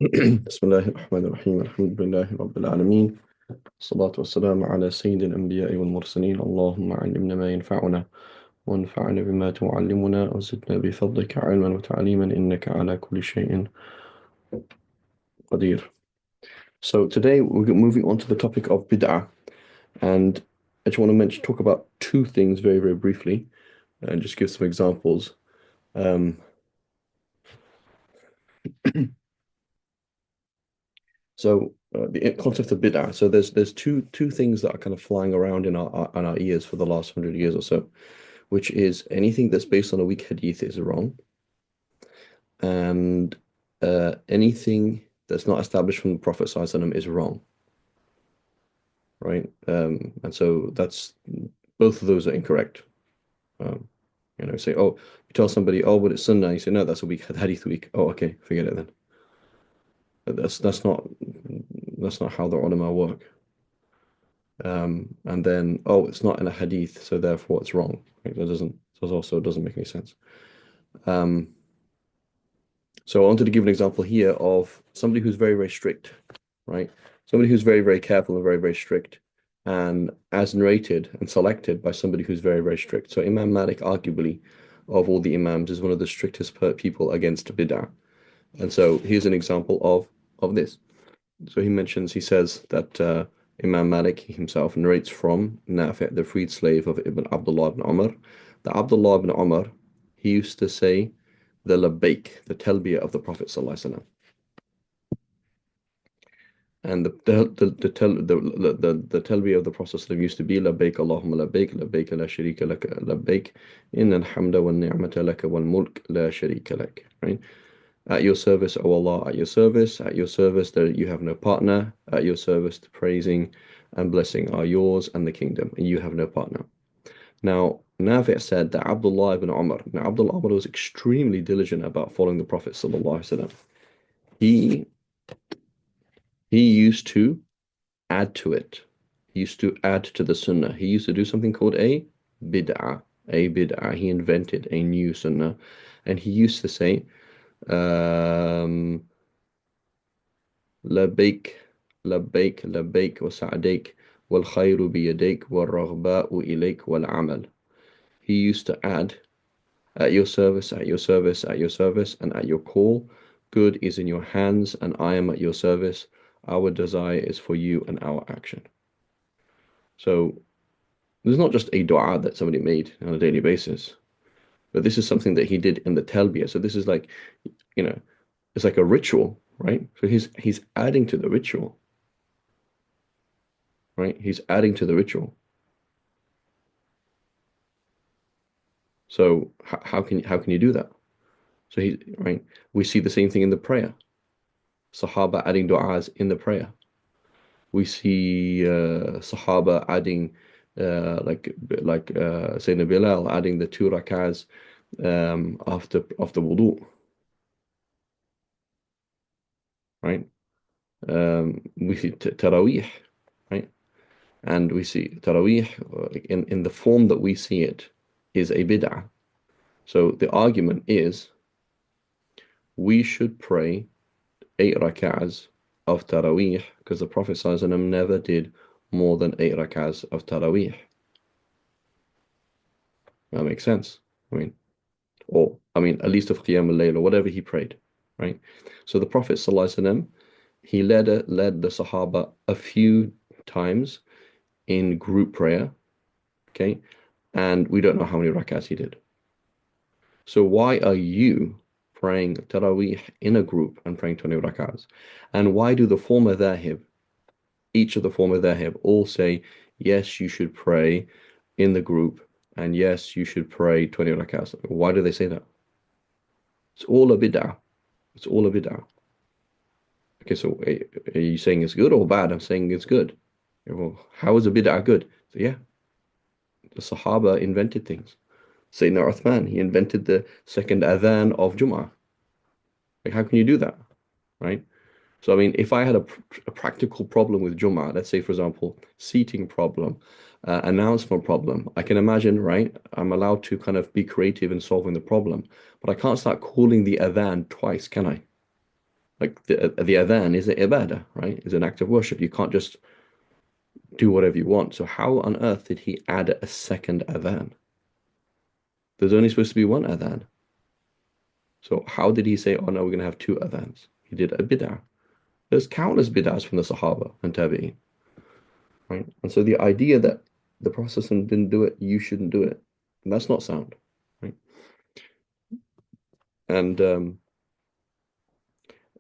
بسم الله الرحمن الرحيم الحمد لله رب العالمين الصلاة والسلام على سيد الأنبياء والمرسلين اللهم علمنا ما ينفعنا وانفعنا بما تعلمنا وزدنا بفضلك علما وتعليما إنك على كل شيء قدير. So today we're moving on to the topic of bid'ah, and I just want to talk about two things very, very briefly and just give some examples. Um, the concept of bid'ah. So there's two things that are kind of flying around in our ears for the last 100 years or so, which is anything that's based on a weak hadith is wrong, and anything that's not established from the Prophet ﷺ is wrong, right? And so that's both of those are incorrect. Um, say, oh, you tell somebody, oh, but it's Sunnah. You say, no, that's a weak hadith weak. Oh, okay, forget it then. That's not how the ulama work. And then, oh, it's not in a hadith, so therefore it's wrong. Right? That also doesn't make any sense. Um, so I wanted to give an example here of somebody who's very, very strict, right? Somebody who's very, very careful and very, very strict, and as narrated and selected by somebody who's very, very strict. So Imam Malik, arguably, of all the Imams, is one of the strictest people against bid'ah. And so here's an example of this. So he says that Imam Malik himself narrates from Nafi', the freed slave of Ibn Abdullah ibn Umar, that Abdullah ibn Umar, he used to say the labbaik, the talbiyah of the Prophet sallallahu alaihi wasallam. And the talbiyah of the Prophet sallallahu alaihi wasallam used to be labbaik Allahumma labbaik, labbaik la sharika lak, labbaik, innal hamda wan ni'mata lak wal mulk la sharika lak, right? At your service, O Allah, at your service that you have no partner, at your service the praising and blessing are yours and the kingdom, and you have no partner. Now, Nafi' said that Abdullah ibn Umar, now Abdullah ibn Umar was extremely diligent about following the Prophet sallallahu alaihi wasallam. He used to add to it. He used to add to the sunnah. He used to do something called a bid'ah. A bid'ah. He invented a new sunnah, and he used to say, لبيك لبيك لبيك وسعديك والخير بيديك والرغباء إليك والعمل. He used to add, at your service, at your service, at your service, and at your call, good is in your hands, and I am at your service. Our desire is for you and our action. So this is not just a dua that somebody made on a daily basis, but this is something that he did in the talbiyah. So this is like, you know, it's like a ritual, right? So he's adding to the ritual, right? He's adding to the ritual. So how can you do that? So he right. We see the same thing in the prayer. Sahaba adding du'as in the prayer. We see Sahaba adding like Sayyidina Bilal adding the two rak'ahs after wudu, right? We see Taraweeh, right? And we see Taraweeh in the form that we see it is a bid'ah. So the argument is we should pray 8 rak'ahs of Taraweeh because the Prophet ﷺ never did more than 8 rak'ahs of Taraweeh. That makes sense. At least of Qiyam al-Layl or whatever he prayed, right? So the Prophet ﷺ, he led the Sahaba a few times in group prayer, okay? And we don't know how many rak'ahs he did. So why are you praying Taraweeh in a group and praying 20 rak'ahs? And why do the former dhahib, each of the former dhahib, all say, yes, you should pray in the group, and yes, you should pray 20 rak'ahs? Why do they say that? It's all a bid'ah. It's all a bid'ah. Okay, so are you saying it's good or bad? I'm saying it's good. Well, how is a bid'ah good? So yeah, the Sahaba invented things. Sayyidina Uthman, he invented the second adhan of Jum'ah. Like, how can you do that? Right? So, I mean, if I had a practical problem with Jum'ah, let's say, for example, seating problem, announcement problem, I can imagine, right? I'm allowed to kind of be creative in solving the problem, but I can't start calling the adhan twice, can I? Like the adhan is an ibadah, right? Is an act of worship. You can't just do whatever you want. So how on earth did he add a second adhan? There's only supposed to be one adhan. So how did he say, oh no, we're going to have two adhans? He did a bid'ah. There's countless bid'ahs from the Sahaba and Tabi'in, right? And so the idea that the Prophet didn't do it, you shouldn't do it, that's not sound, right? And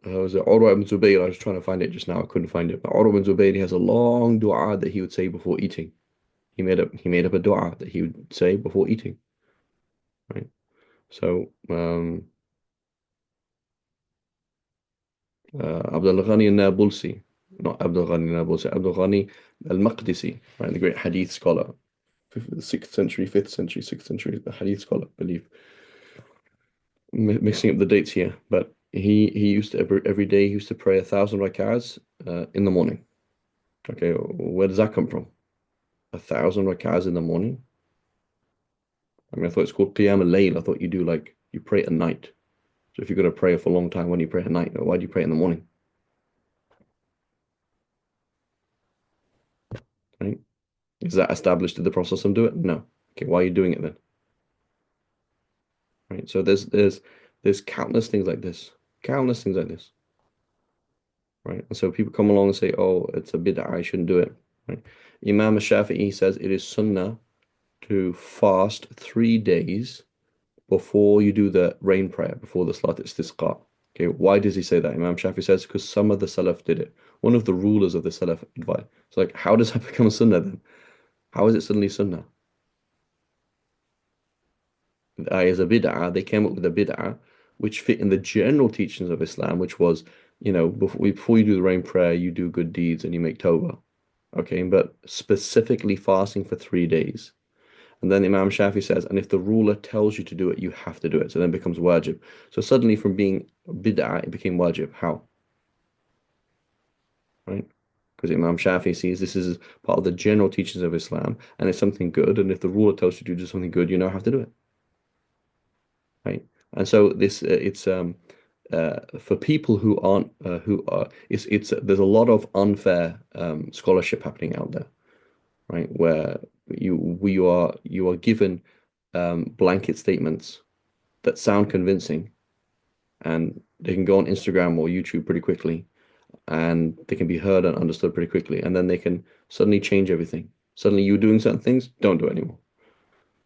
was it Urwa ibn Zubayr? I was trying to find it just now. I couldn't find it. But Urwa ibn Zubayr, he has a long dua that he would say before eating. He made up a dua that he would say before eating, right? So Abdul Ghani al-Nabulsi, not Abdul Ghani al-Nabulsi, Abdul Ghani al-Maqdisi, right? The great hadith scholar, 6th century, 5th century, 6th century, the hadith scholar, I believe. Mixing up the dates here, but he used to every day he used to pray 1,000 rak'ahs in the morning. Okay, where does that come from? 1,000 rak'ahs in the morning? I mean, I thought it's called Qiyam al-Layl. I thought you do like you pray at night. So if you're going to pray for a long time, when you pray at night, why do you pray in the morning? Right? Is that established? Did the Prophet do it? No. Okay, why are you doing it then? Right? So there's countless things like this. Countless things like this. Right? And so people come along and say, oh, it's a bid'ah, I shouldn't do it. Right? Imam Shafi'i says it is sunnah to fast 3 days before you do the rain prayer, before the Salat Istisqa. Okay, why does he say that? Imam Shafi says because some of the Salaf did it. One of the rulers of the Salaf advised. It's like, how does that become sunnah then? How is it suddenly sunnah? As a bid'ah, they came up with a bid'ah which fit in the general teachings of Islam, which was, before you do the rain prayer, you do good deeds and you make tawbah. Okay, but specifically fasting for 3 days. And then Imam Shafi says, and if the ruler tells you to do it, you have to do it. So then it becomes wajib. So suddenly from being bid'ah, it became wajib. How? Right? Because Imam Shafi sees this is part of the general teachings of Islam and it's something good. And if the ruler tells you to do something good, you now have to do it. Right? And so this it's for people who aren't who are it's there's a lot of unfair scholarship happening out there, right? Where you are given blanket statements that sound convincing and they can go on Instagram or YouTube pretty quickly and they can be heard and understood pretty quickly and then they can suddenly change everything. Suddenly you're doing certain things, don't do it anymore,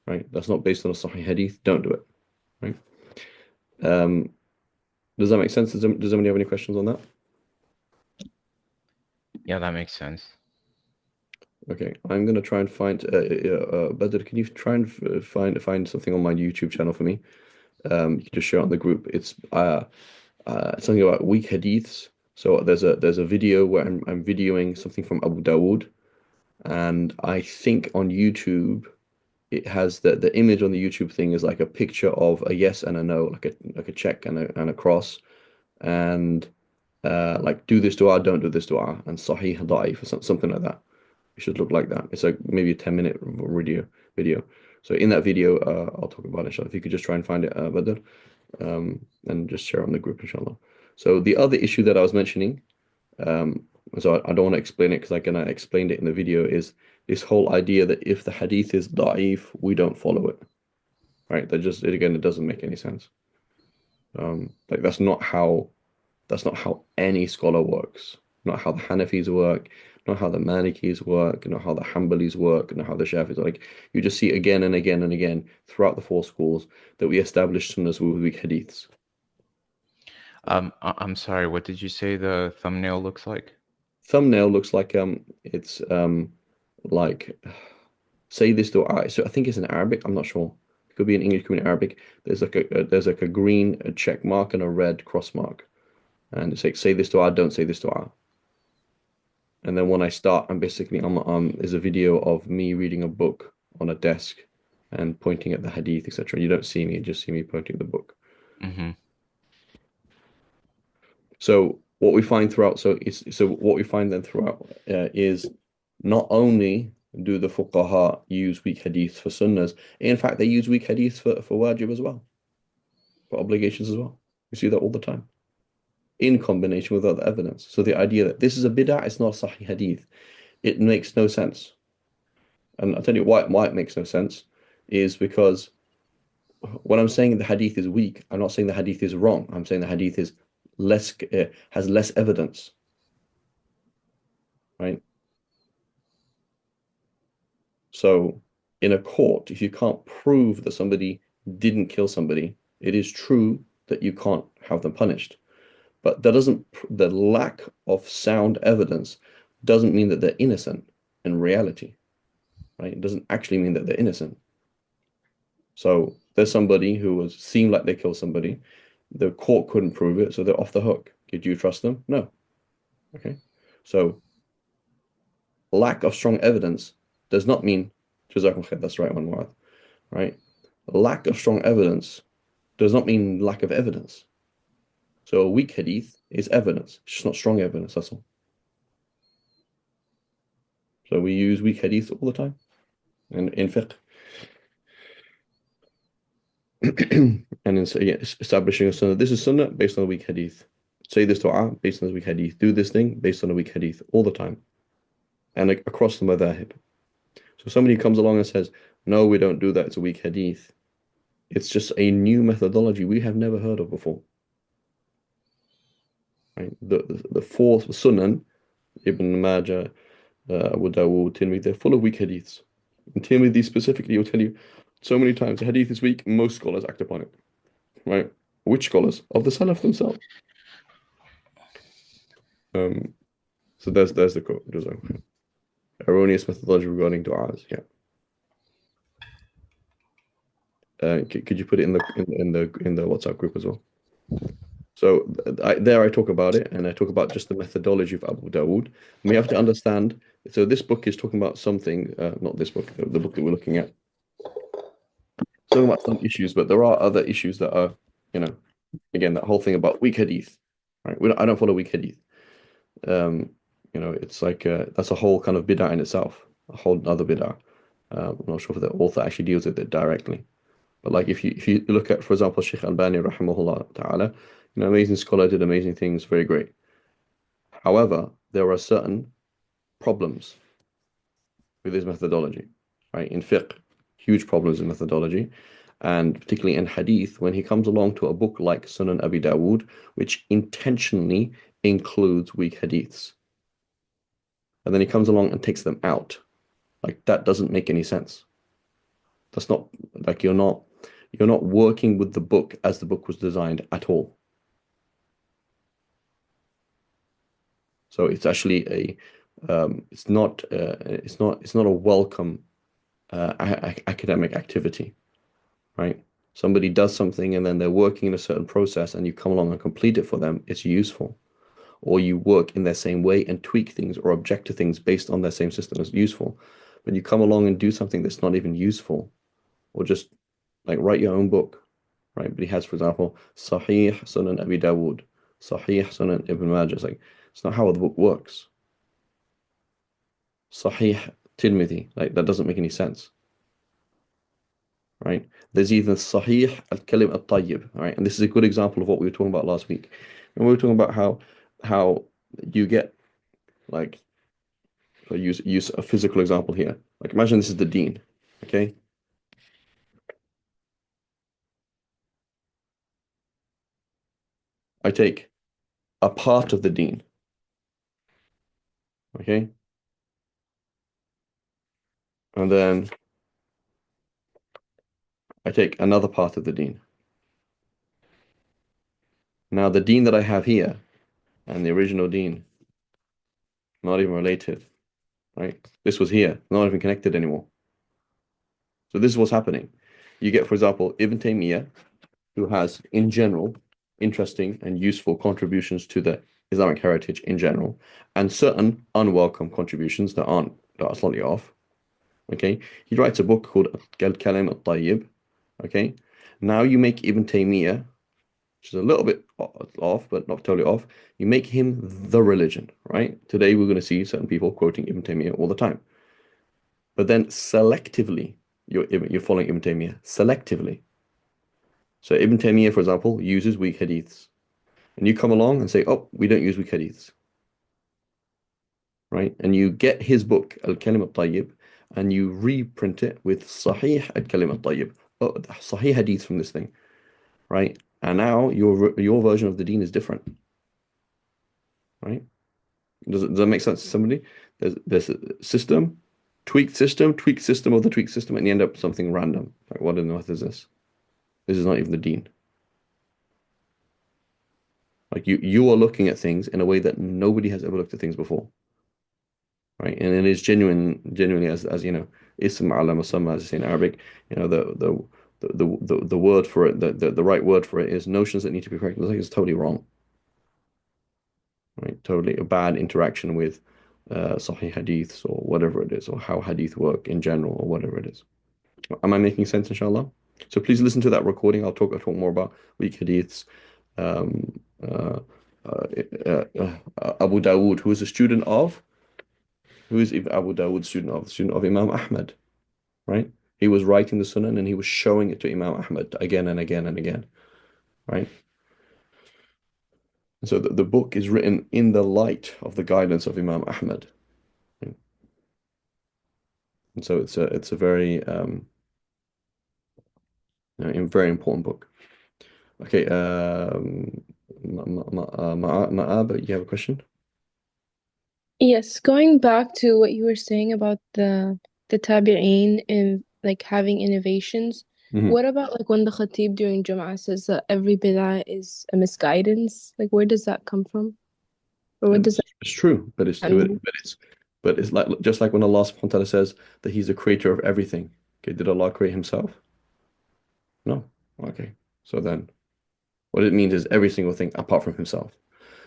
right? That's not based on a Sahih hadith, don't do it, right? Um, does that make sense? Does anybody have any questions on that? Yeah, that makes sense. Okay, I'm gonna try and find Badr, can you try and find something on my YouTube channel for me? You can just share it on the group. It's something about weak hadiths. So there's a video where I'm videoing something from Abu Dawood, and I think on YouTube it has the image on the YouTube thing is like a picture of a yes and a no, like a check and a cross, and like do this dua, don't do this dua, and Sahih Da'if or something like that. It should look like that. It's like maybe a 10-minute video. So in that video, I'll talk about it, inshallah. If you could just try and find it, Badr, and just share it on the group, inshallah. So the other issue that I was mentioning, um, so I don't want to explain it because I explained it in the video, is this whole idea that if the hadith is da'if, we don't follow it, right? It doesn't make any sense. Like that's not how any scholar works. Not how the Hanafis work, not how the Malikis work, not how the Hanbalis work, not how the Shafis like. You just see again and again and again throughout the four schools that we establish sunnahs with weak hadiths. I'm sorry, what did you say the thumbnail looks like? Thumbnail looks like it's like say this to so I think it's in Arabic. I'm not sure. It could be in English, could be in Arabic. There's like a green check mark and a red cross mark, and it's like say this to don't say this to. And then when I start, I'm is a video of me reading a book on a desk and pointing at the hadith, etc. You don't see me, you just see me pointing at the book. Mm-hmm. So what we find then throughout is not only do the fuqaha use weak hadiths for sunnahs, in fact they use weak hadiths for wajib as well, for obligations as well. We see that all the time. in combination with other evidence. So the idea that this is a bid'ah, it's not a sahih hadith, it makes no sense. And I'll tell you why it makes no sense is because when I'm saying the hadith is weak, I'm not saying the hadith is wrong. I'm saying the hadith is less has less evidence, right? So in a court, if you can't prove that somebody didn't kill somebody, it is true that you can't have them punished. But that doesn't, the lack of sound evidence doesn't mean that they're innocent in reality, right? It doesn't actually mean that they're innocent. So there's somebody who was seemed like they killed somebody. The court couldn't prove it, so they're off the hook. Did you trust them? No. Okay. So lack of strong evidence does not mean Jazakum khair, that's right one, Mu'adh, right? Lack of strong evidence does not mean lack of evidence. So a weak hadith is evidence. It's just not strong evidence, that's all. So we use weak hadith all the time in fiqh. And in yeah, establishing a sunnah. This is sunnah based on a weak hadith. Say this dua based on a weak hadith. Do this thing based on a weak hadith all the time. And like, across the madhahib. So somebody comes along and says, no, we don't do that. It's a weak hadith. It's just a new methodology we have never heard of before. Right? The fourth Sunan, Ibn Majah, Abu Dawud, Tirmidhi, they're full of weak hadiths. And Tirmidhi specifically will tell you so many times the hadith is weak, most scholars act upon it. Right? Which scholars? Of the Salaf themselves. Um, so there's the quote. Erroneous methodology regarding du'as. Yeah. Could you put it in the WhatsApp group as well? So there I talk about it, and I talk about just the methodology of Abu Dawood. And we have to understand. So this book is talking about something, not this book, the book that we're looking at. Talking about some issues, but there are other issues that are, you know, again, that whole thing about weak hadith, right? I don't follow weak hadith. Um, it's like that's a whole kind of bid'ah in itself, a whole other bid'ah. I'm not sure if the author actually deals with it directly. But like if you look at, for example, Sheikh Albani rahimahullah ta'ala, amazing scholar, did amazing things, very great. However, there are certain problems with his methodology, right? In fiqh, huge problems in methodology, and particularly in hadith, when he comes along to a book like Sunan Abi Dawood, which intentionally includes weak hadiths, and then he comes along and takes them out. Like that doesn't make any sense. That's not like you're not working with the book as the book was designed at all. So it's actually it's not a welcome academic activity, right? Somebody does something and then they're working in a certain process and you come along and complete it for them, it's useful. Or you work in their same way and tweak things or object to things based on their same system as useful. But you come along and do something that's not even useful, or just like write your own book, right? But he has, for example, Sahih Sunan Abi Dawood, Sahih Sunan Ibn Majah. It's not how the book works. Sahih Tirmidhi, like that doesn't make any sense, right? There's either Sahih al-Kalim al-Tayyib, right? And this is a good example of what we were talking about last week. And we were talking about how you get like, so use a physical example here. Like imagine this is the deen, okay? I take a part of the deen, okay? And then I take another part of the deen. Now the deen that I have here and the original deen, not even related, right? This was here, not even connected anymore. So this is what's happening. You get, for example, Ibn Taymiyyah, who has, in general, interesting and useful contributions to the Islamic heritage in general, and certain unwelcome contributions that are slightly off. Okay, he writes a book called Al-Kalam al-Tayyib. Okay, now you make Ibn Taymiyyah, which is a little bit off, but not totally off. You make him the religion, right? Today we're going to see certain people quoting Ibn Taymiyyah all the time, but then selectively you're following Ibn Taymiyyah selectively. So Ibn Taymiyyah, for example, uses weak hadiths. And you come along and say, oh, we don't use weak hadiths, right? And you get his book, Al-Kalim al-Tayyib, and you reprint it with Sahih Al-Kalim al-Tayyib, oh, Sahih hadith from this thing, right? And now your version of the deen is different, right? Does that make sense to somebody? There's a system, tweaked system of the tweaked system, and you end up with something random. Like, what on earth is this? This is not even the deen. Like you are looking at things in a way that nobody has ever looked at things before, right? And it is genuinely as you know, ism ala musamma, as you say in Arabic, you know, the word for it, the right word for it is notions that need to be corrected. It's like it's totally wrong, right? Totally a bad interaction with Sahih hadiths or whatever it is, or how hadith work in general, or whatever it is. Am I making sense, inshallah? So please listen to that recording. I'll talk more about weak hadiths. Um, uh, Abu Dawood, who is a student of, who is Abu Dawood student of Imam Ahmad, right? He was writing the Sunan and he was showing it to Imam Ahmad again and again and again, right? And so the book is written in the light of the guidance of Imam Ahmad. Right? And so it's a very very important book. Okay, Ma'ab, you have a question? Yes, going back to what you were saying about the tabi'een and like having innovations, Hmm. what about like when the khatib during Jum'ah says that every bid'ah is a misguidance? Like where does that come from? Or what does It's true, but it's that mean? like just like when Allah subhanahu wa ta'ala says that He's the creator of everything. Okay, did Allah create Himself? No. Okay. So then what it means is every single thing apart from Himself.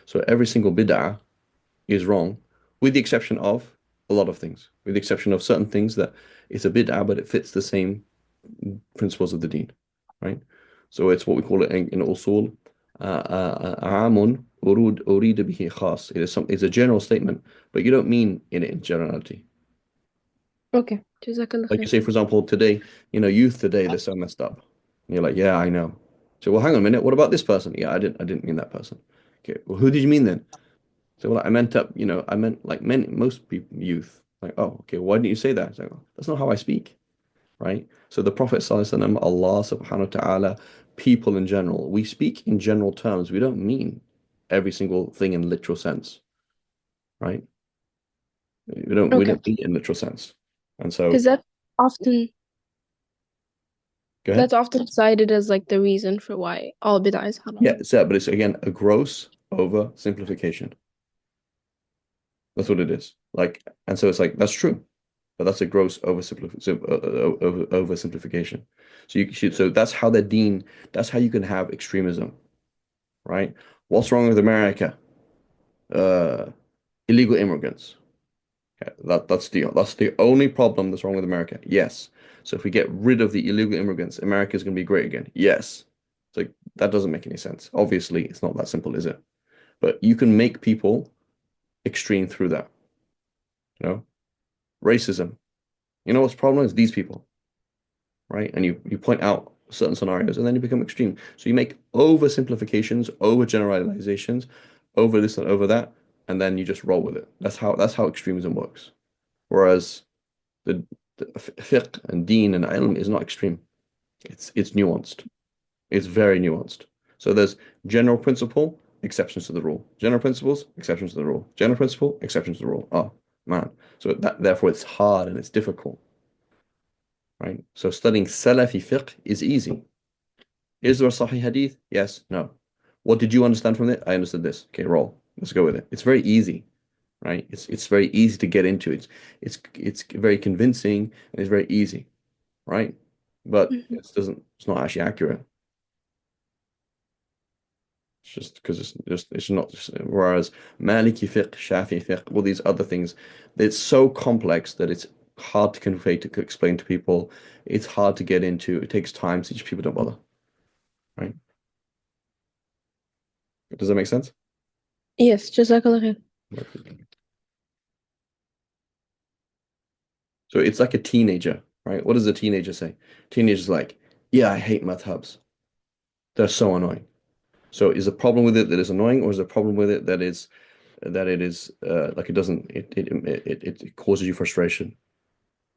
So every single bid'ah is wrong, with the exception of a lot of things, with the exception of certain things that it's a bid'ah, but it fits the same principles of the deen, right? So it's what we call it in usul, amun urida bihi khas. It's a general statement, but you don't mean in it in generality. Okay. Jazakallah Like you khair. say, for example, today, youth today, they're so messed up. And you're like, yeah, I know. So, well, hang on a minute. What about this person? Yeah, I didn't mean that person. Okay, well, who did you mean then? So, well, I meant up, I meant like most people, youth. Like, oh, okay, why didn't you say that? It's like, oh, that's not how I speak, right? So the Prophet ﷺ, Allah subhanahu wa ta'ala, people in general, we speak in general terms. We don't mean every single thing in literal sense, right? We don't Okay. mean it in literal sense. And so, Because often go ahead. that's often cited as like the reason for why all bid'ah is Yeah, haram. but it's again a gross oversimplification. That's what it is. Like, and so it's like that's true, but that's a gross oversimplification. So you should, so that's how the deen, that's how you can have extremism, right? What's wrong with America? Uh, illegal immigrants. Okay, that's the only problem that's wrong with America. Yes. So if we get rid of the illegal immigrants, America is going to be great again. Yes. It's like that doesn't make any sense. Obviously, it's not that simple, is it? But you can make people extreme through that. You know, racism. You know what's the problem is these people, right? And you point out certain scenarios, and then you become extreme. So you make oversimplifications, overgeneralizations, over this and over that, and then you just roll with it. That's how extremism works. Whereas the fiqh and deen and ilm is not extreme. It's nuanced. It's very nuanced. So there's general principle, exceptions to the rule. General principles, exceptions to the rule. General principle, exceptions to the rule. Oh man. So that therefore it's hard and it's difficult, right? So studying Salafi fiqh is easy. Is there a Sahih hadith? Yes, no. What did you understand from it? I understood this. Okay, roll. Let's go with it. It's very easy, right? It's very easy to get into. It's very convincing and it's very easy, right? But Mhm. it's not actually accurate. It's just because it's not. Whereas Maliki fiqh, Shafi fiqh, all these other things, it's so complex that it's hard to convey to explain to people. It's hard to get into. It takes time, so just people don't bother, right? Does that make sense? Yes, Jazakallah khair. So it's like a teenager, right? What does a teenager say? Teenager's like, yeah, I hate madhabs. They're so annoying. So is a problem with it that is annoying, or is a problem with it that it is like it doesn't it causes you frustration?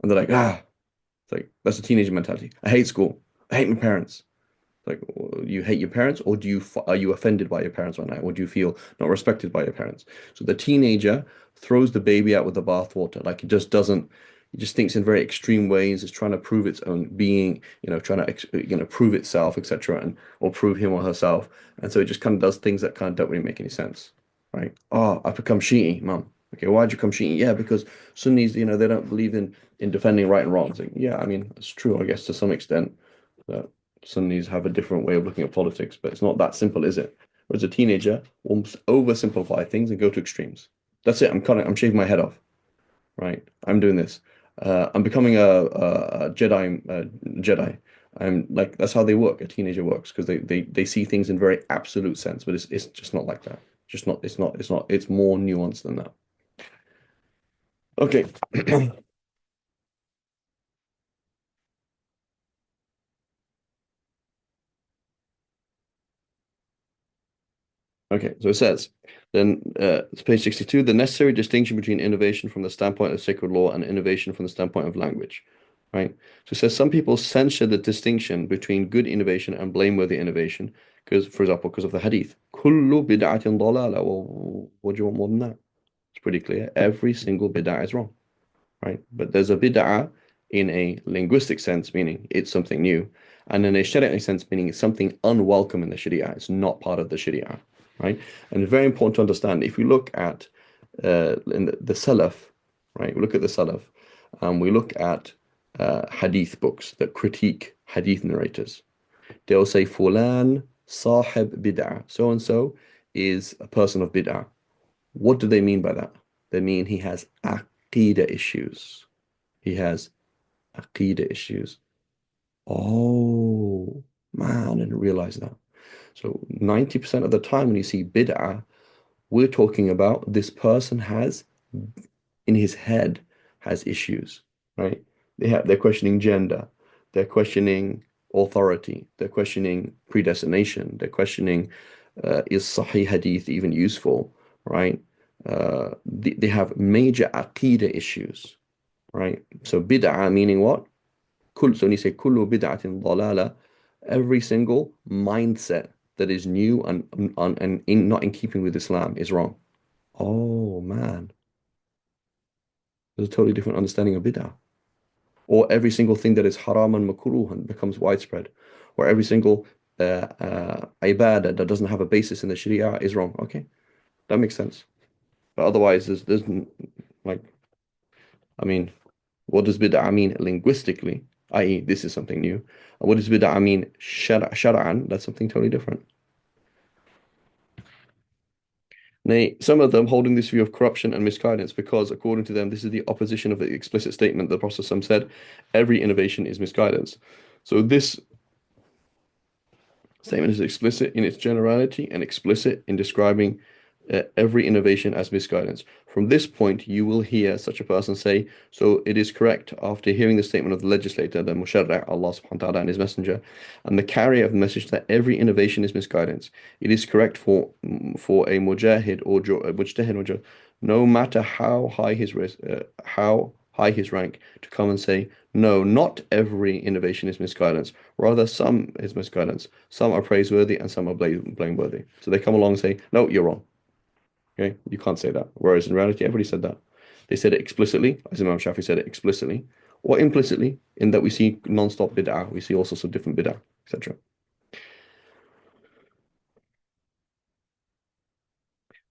And they're like, ah, it's like that's a teenager mentality. I hate school. I hate my parents. Like, you hate your parents, or are you offended by your parents right now, or do you feel not respected by your parents? So the teenager throws the baby out with the bathwater. Like, it just doesn't. It just thinks in very extreme ways. It's trying to prove its own being, trying to prove itself, etc., and or prove him or herself. And so it just kind of does things that kind of don't really make any sense, right? Oh, I've become Shi'i, mum. Okay, why'd you become Shi'i? Yeah, because Sunnis, they don't believe in defending right and wrong. It's like, yeah, I mean, it's true, I guess, to some extent. But Sunnis have a different way of looking at politics, but it's not that simple, is it? Whereas a teenager will oversimplify things and go to extremes. That's it. I'm shaving my head off, right? I'm doing this. I'm becoming a Jedi. Jedi. I'm like that's how they work. A teenager works because they see things in very absolute sense, but it's just not like that. Just not. It's not. It's more nuanced than that. Okay. Okay, so it says, then it's page 62, the necessary distinction between innovation from the standpoint of sacred law and innovation from the standpoint of language, right? So it says some people censure the distinction between good innovation and blameworthy innovation, because, for example, because of the hadith. Kullu bid'atin dalala. Well, what do you want more than that? It's pretty clear. Every single bid'ah is wrong, right? But there's a bid'ah in a linguistic sense, meaning it's something new, and in a Shariah sense, meaning it's something unwelcome in the Sharia. It's not part of the Sharia, right? And it's very important to understand if we look at in the Salaf, right? We look at the Salaf, we look at hadith books that critique hadith narrators. They'll say, Fulan sahib bid'ah. So and so is a person of bid'ah. What do they mean by that? They mean he has aqidah issues. He has aqidah issues. Oh, man, I didn't realize that. So 90% of the time when you see bid'ah, we're talking about this person has in his head has issues, right? They're questioning gender, they're questioning authority, they're questioning predestination, they're questioning is Sahih Hadith even useful, right? They have major aqidah issues, right? So bid'ah meaning what? So when you say kullu bid'atin dalala, every single mindset that is new and not in keeping with Islam is wrong. Oh man, there's a totally different understanding of bid'ah. Or every single thing that is haram and makruh and becomes widespread. Or every single ibadah that doesn't have a basis in the Sharia is wrong. Okay, that makes sense. But otherwise, there's like, I mean, what does bid'ah mean linguistically? I.e., this is something new. And what does bid'ah mean shar'an? That's something totally different. Nay, some of them holding this view of corruption and misguidance because, according to them, this is the opposition of the explicit statement that the Prophet said, every innovation is misguidance. So this statement is explicit in its generality and explicit in describing every innovation as misguidance. From this point, you will hear such a person say, so it is correct after hearing the statement of the legislator, the Musharra', Allah subhanahu wa ta'ala and his messenger, and the carrier of the message that every innovation is misguidance. It is correct for a mujahid or mujtahid, no matter how high his rank, to come and say, no, not every innovation is misguidance. Rather, some is misguidance. Some are praiseworthy and some are blameworthy. So they come along and say, no, you're wrong. Okay, you can't say that. Whereas in reality, everybody said that. They said it explicitly, as Imam Shafi said it explicitly, or implicitly, in that we see non-stop bid'ah, we see all sorts of different bid'ah, etc.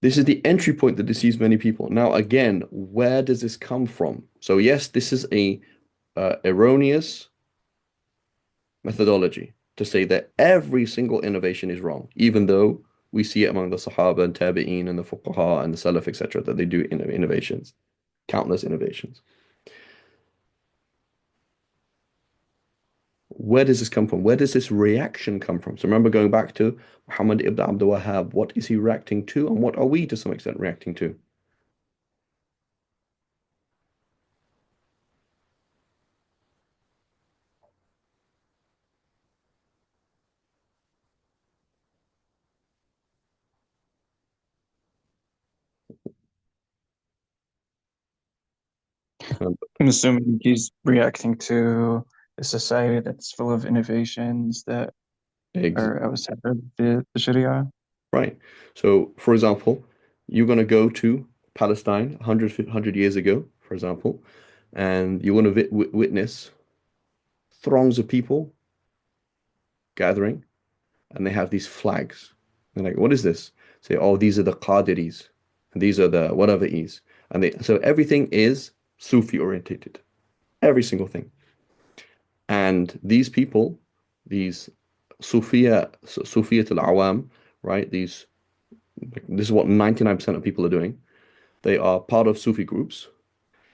This is the entry point that deceives many people. Now, again, where does this come from? So yes, this is a erroneous methodology to say that every single innovation is wrong, even though we see it among the Sahaba and Tabi'een and the Fuqaha and the Salaf, etc., that they do innovations, countless innovations. Where does this come from? Where does this reaction come from? So remember going back to Muhammad ibn Abdul Wahhab, what is he reacting to, and what are we to some extent reacting to? Um, I'm assuming he's reacting to a society that's full of innovations that ex are outside of the Sharia. right. So, for example, you're going to go to Palestine 100 years ago, for example, and you want to witness throngs of people gathering, and they have these flags. They're like, what is this? Say, oh, these are the Qadiris, and these are the whatever is. And so everything is Sufi orientated, every single thing. And these people, these Sufiyat al-Awam, right? This is what 99% of people are doing. They are part of Sufi groups,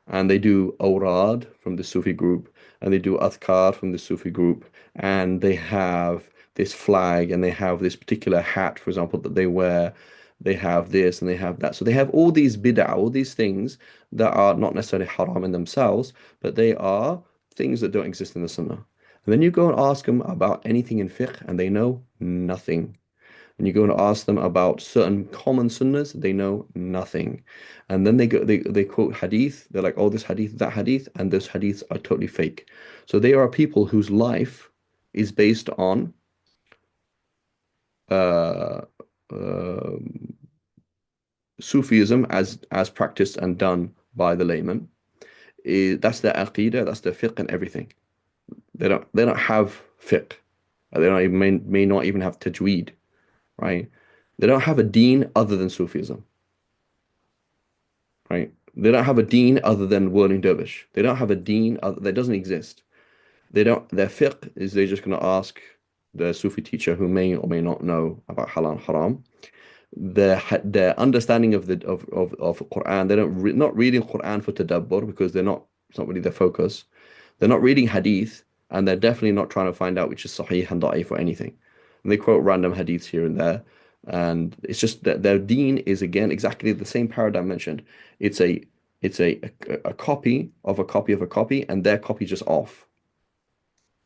and they do awrad from the Sufi group, and they do adhkar from the Sufi group, and they have this flag, and they have this particular hat, for example, that they wear. They have this and they have that. So they have all these bid'ah, all these things that are not necessarily haram in themselves, but they are things that don't exist in the Sunnah. And then you go and ask them about anything in fiqh, and they know nothing. And you go and ask them about certain common sunnahs, they know nothing. And then they quote hadith, they're like, oh, this hadith, that hadith, and those hadiths are totally fake. So they are people whose life is based on uh, uh, Sufism as practiced and done by the layman. That's their aqidah, that's their fiqh and everything. They don't have fiqh. They don't even may not even have tajweed, right? They don't have a deen other than Sufism, right? They don't have a deen other than whirling dervish. They don't have a deen other, that doesn't exist. They don't. Their fiqh is they're just going to ask the Sufi teacher who may or may not know about halal and haram. Their understanding of Quran, they don't not reading Quran for tadabbur because they're not. It's not really their focus. They're not reading hadith, and they're definitely not trying to find out which is sahih and da'if or anything. And they quote random hadiths here and there, and it's just that their deen is again exactly the same paradigm mentioned. It's a copy of a copy of a copy, and their copy just off,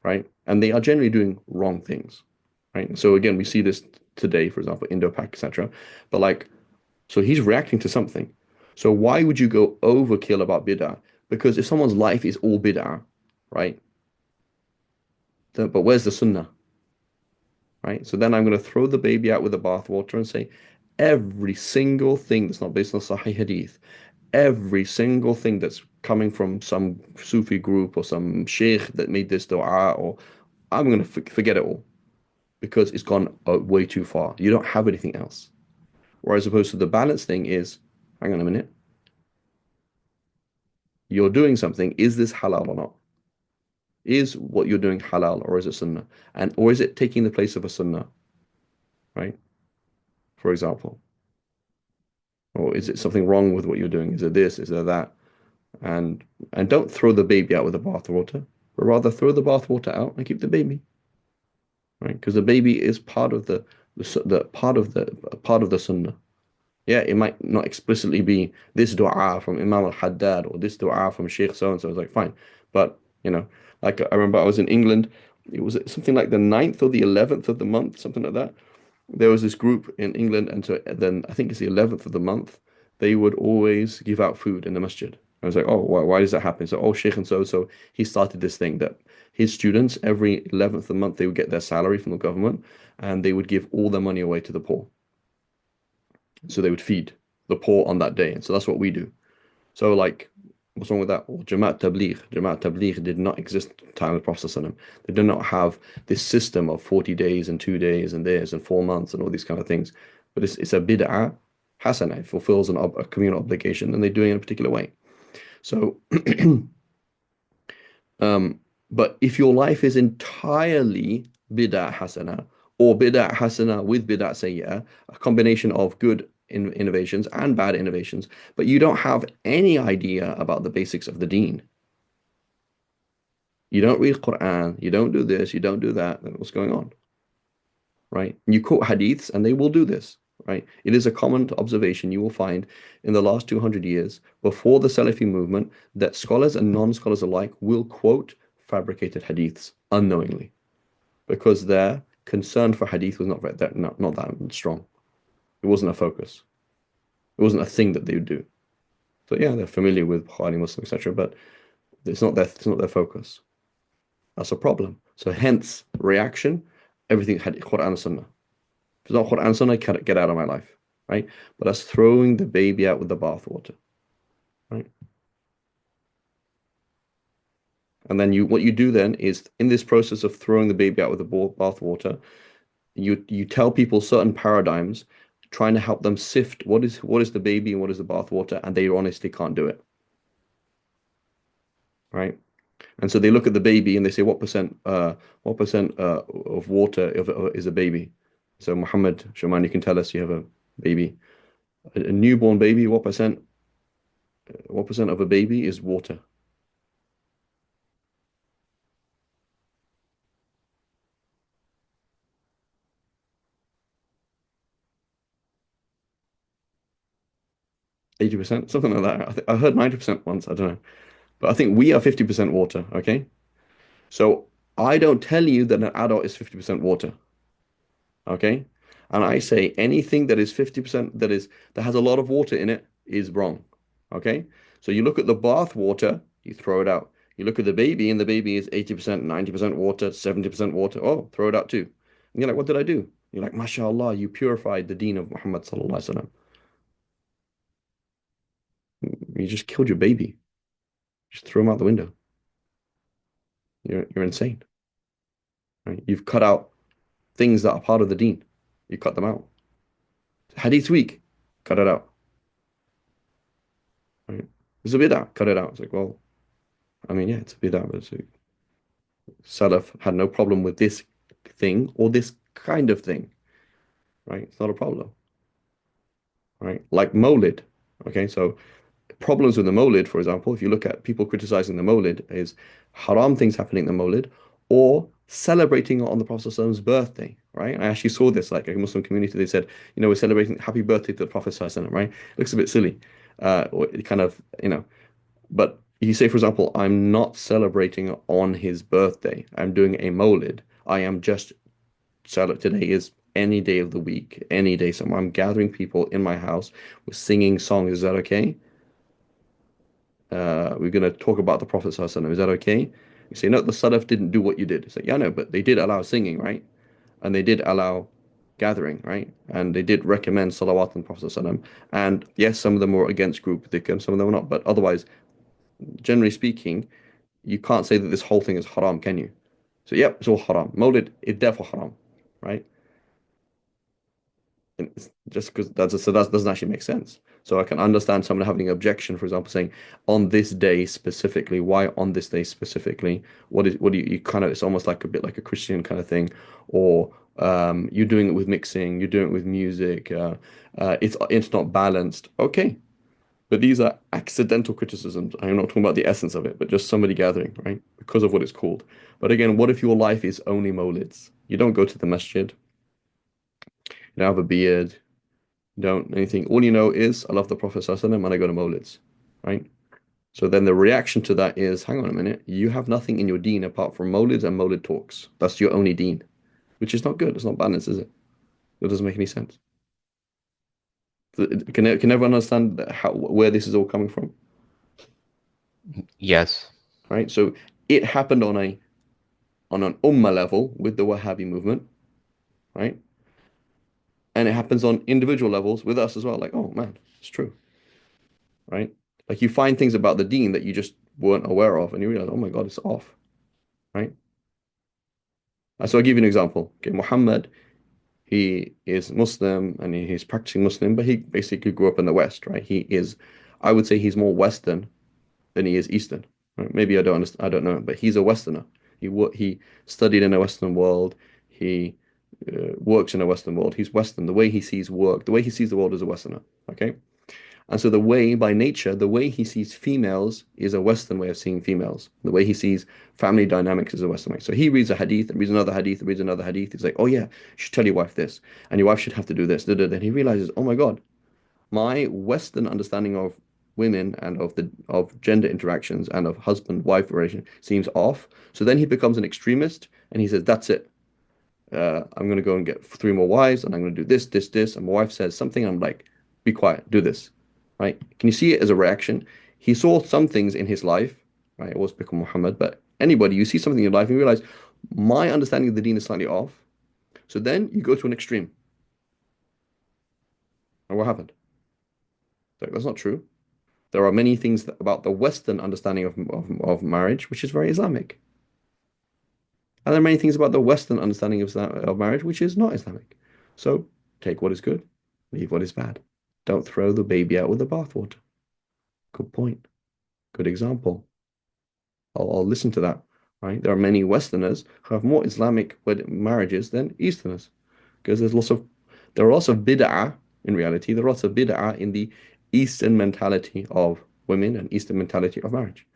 right? And they are generally doing wrong things, right? So again, we see this today, for example, Indo-Pak, etc. But like, so he's reacting to something. So why would you go overkill about bid'ah? Because if someone's life is all bid'ah, right? But where's the sunnah, right? So then I'm going to throw the baby out with the bathwater and say every single thing that's not based on Sahih Hadith, every single thing that's coming from some Sufi group or some sheikh that made this dua, or I'm going to forget it all because it's gone way too far. You don't have anything else. Whereas opposed to the balance thing is, hang on a minute, you're doing something. Is this halal or not? Is what you're doing halal or is it sunnah? And or is it taking the place of a sunnah, right? For example. Or is it something wrong with what you're doing? Is it this? Is it that? And don't throw the baby out with the bathwater, but rather throw the bathwater out and keep the baby, right? Because the baby is part of the part of the sunnah. Yeah, it might not explicitly be this dua from Imam al-Haddad or this dua from Sheikh so and so. I was like, fine. But, like I remember I was in England. It was something like the 9th or the 11th of the month, something like that. There was this group in England, and so then I think it's the 11th of the month. They would always give out food in the masjid. I was like, oh, why does that happen? So, oh, Sheikh and so he started this thing that his students every 11th of the month they would get their salary from the government, and they would give all their money away to the poor. So they would feed the poor on that day. And so that's what we do. So like, what's wrong with that? Well, Jamaat Tabligh. Jamaat Tabligh did not exist at the time of the Prophet ﷺ. They did not have this system of 40 days and 2 days and this and 4 months and all these kind of things. But it's a bid'ah hasana. It fulfills a communal obligation and they do it in a particular way. So, but if your life is entirely bid'ah hasana or bid'ah hasana with bid'ah sayyah, a combination of good innovations and bad innovations, but you don't have any idea about the basics of the deen. You don't read Quran, you don't do this, you don't do that, then what's going on? Right? And you quote hadiths and they will do this, right? It is a common observation you will find in the last 200 years before the Salafi movement that scholars and non-scholars alike will quote fabricated hadiths unknowingly because their concern for hadith was not that strong. It wasn't a focus. It wasn't a thing that they would do. So yeah, they're familiar with Bukhari, Muslim, etc., but it's not their focus. That's a problem. So hence reaction, everything had Quran and Sunnah. If it's not Quran and Sunnah, get out of my life, right? But that's throwing the baby out with the bathwater, right? And then what you do then is in this process of throwing the baby out with the bathwater, you tell people certain paradigms, trying to help them sift what is the baby and what is the bathwater, and they honestly can't do it, right? And so they look at the baby and they say, what percent of water is a baby? So Muhammad Shaman, you can tell us you have a baby, a newborn baby. What percent of a baby is water? 80%, something like that. I heard 90% once. I don't know, but I think we are 50% water. Okay, so I don't tell you that an adult is 50% water. Okay, and I say anything that is 50% that has a lot of water in it is wrong. Okay, so you look at the bath water, you throw it out. You look at the baby, and the baby is 80%, 90% water, 70% water. Oh, throw it out too. And you're like, what did I do? You're like, MashaAllah, you purified the deen of Muhammad sallallahu alaihi wasallam. You just killed your baby. Just throw him out the window. You're insane, right? You've cut out things that are part of the deen. You cut them out. Hadith week, cut it out. Right? It's a bid'ah, cut it out. It's like, well, I mean, yeah, it's a bid'ah, but Salaf had no problem with this thing or this kind of thing, right? It's not a problem, right? Like Mawlid, okay? So problems with the Mawlid, for example, if you look at people criticizing the Mawlid, is haram things happening in the Mawlid or celebrating on the Prophet's birthday, right? I actually saw this, like a Muslim community, they said, we're celebrating happy birthday to the Prophet, right? It looks a bit silly. Or it kind of, but you say, for example, I'm not celebrating on his birthday. I'm doing a Mawlid. I am just today is any day of the week, any day. So I'm gathering people in my house. We're singing songs. Is that okay? We're going to talk about the Prophet ﷺ. Is that okay? You say, no, the Salaf didn't do what you did. It's like, yeah, no, but they did allow singing, right? And they did allow gathering, right? And they did recommend salawat on the Prophet ﷺ. And yes, some of them were against group dhikr, some of them were not. But otherwise, generally speaking, you can't say that this whole thing is haram, can you? So, yep, it's all haram. Mawlid, it's definitely haram, right? And it's just because that doesn't actually make sense. So I can understand someone having an objection, for example, saying on this day specifically, why on this day specifically? What do you kind of? It's almost like a bit like a Christian kind of thing, or you're doing it with mixing, you're doing it with music. It's not balanced. Okay, but these are accidental criticisms. I'm not talking about the essence of it, but just somebody gathering, right? Because of what it's called. But again, what if your life is only mawlids? You don't go to the masjid, you don't have a beard, you don't anything. All you know is I love the Prophet ﷺ and I go to mawlids, right? So then the reaction to that is, hang on a minute, you have nothing in your deen apart from mawlids and mawlid talks. That's your only deen, which is not good. It's not balanced, is it? It doesn't make any sense. Can everyone understand where this is all coming from? Yes. Right? So it happened on an ummah level with the Wahhabi movement, right? And it happens on individual levels with us as well. Like, oh man, it's true, right? Like you find things about the deen that you just weren't aware of, and you realize, oh my God, it's off, right? So I'll give you an example. Okay, Muhammad, he is Muslim and he's practicing Muslim, but he basically grew up in the West, right? I would say he's more Western than he is Eastern. Right? Maybe I don't understand, I don't know, but he's a Westerner. He studied in a Western world. He works in a Western world. He's Western. The way he sees work, the way he sees the world is a Westerner. Okay, and so the way, by nature, the way he sees females is a Western way of seeing females. The way he sees family dynamics is a Western way. So he reads a hadith, and reads another hadith, and reads another hadith. He's like, oh yeah, you should tell your wife this, and your wife should have to do this. Then he realizes, oh my God, my Western understanding of women and of gender interactions and of husband-wife relation seems off. So then he becomes an extremist and he says, "That's it. I'm going to go and get three more wives and I'm going to do this, this, this." And my wife says something. And I'm like, "Be quiet. Do this." right? Can you see it as a reaction? He saw some things in his life, right? It was become Muhammad, but anybody, you see something in your life and you realize my understanding of the deen is slightly off. So then you go to an extreme. And what happened? Like, that's not true. There are many things about the Western understanding of marriage, which is very Islamic. And there are many things about the Western understanding of marriage, which is not Islamic. So take what is good, leave what is bad. Don't throw the baby out with the bathwater. Good point. Good example. I'll listen to that. Right? There are many Westerners who have more Islamic marriages than Easterners, because there are lots of bid'ah in reality. There are lots of bid'ah in the Eastern mentality of women and Eastern mentality of marriage.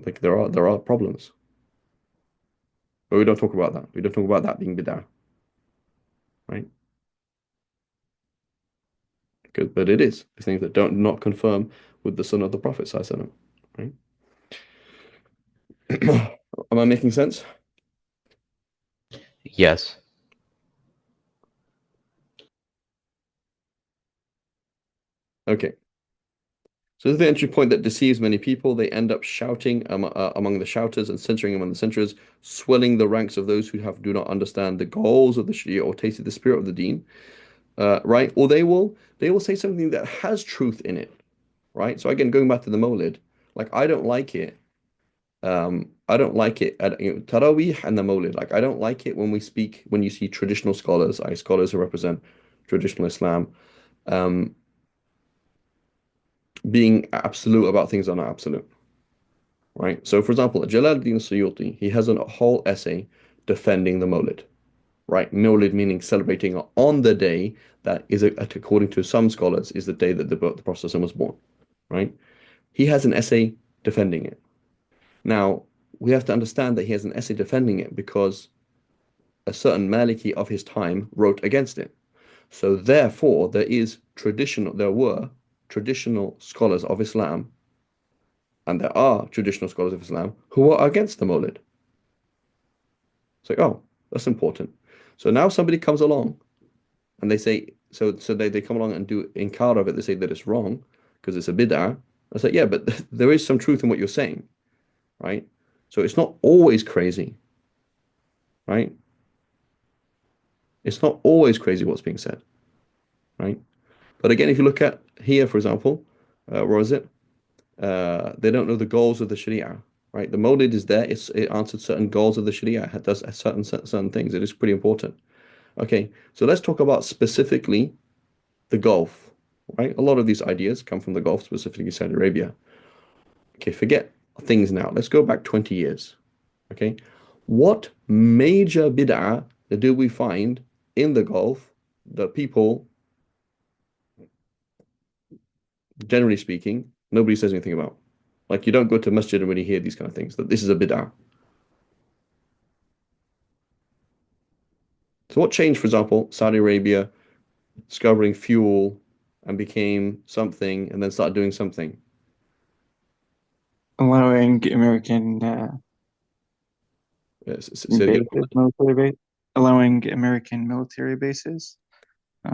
Like there are problems, but we don't talk about that. We don't talk about that being bid'ah, right? But it is things that don't not confirm with the Sunnah of the Prophet ﷺ, right? Am I making sense? Yes. Okay. So this is the entry point that deceives many people. They end up shouting among the shouters and censoring among the censorers, swelling the ranks of those who do not understand the goals of the Sharia or tasted the spirit of the Deen, right? Or they will say something that has truth in it, right? So again, going back to the Mawlid, like I don't like it. I don't like it at Taraweeh and the Mawlid. Like I don't like it when you see traditional scholars, scholars who represent traditional Islam, um, being absolute about things that are not absolute. Right? So, for example, Jalaluddin Suyuti, he has a whole essay defending the Mawlid, right? Mawlid meaning celebrating on the day that is, according to some scholars, is the day that the Prophet was born, right? He has an essay defending it. Now, we have to understand that he has an essay defending it because a certain Maliki of his time wrote against it. So, therefore, there were traditional scholars of Islam, and there are traditional scholars of Islam who are against the Mawlid. It's like, oh, that's important. So now somebody comes along and they say, they come along and do inkar of it. They say that it's wrong because it's a bid'ah. I say, yeah, but there is some truth in what you're saying, right? So it's not always crazy, right? It's not always crazy what's being said, right? But again, if you look at here, for example, where is it? They don't know the goals of the Sharia, right? The Mawlid is there. It answered certain goals of the Sharia. It does certain things. It is pretty important. Okay, so let's talk about specifically the Gulf, right? A lot of these ideas come from the Gulf, specifically Saudi Arabia. Okay, forget things now. Let's go back 20 years. Okay, what major bid'ah do we find in the Gulf that people, generally speaking, nobody says anything about? Like you don't go to masjid and really hear these kind of things, that this is a bid'ah. So what changed, for example, Saudi Arabia discovering fuel and became something and then started doing something? allowing American Say it bases, military base, allowing American military bases.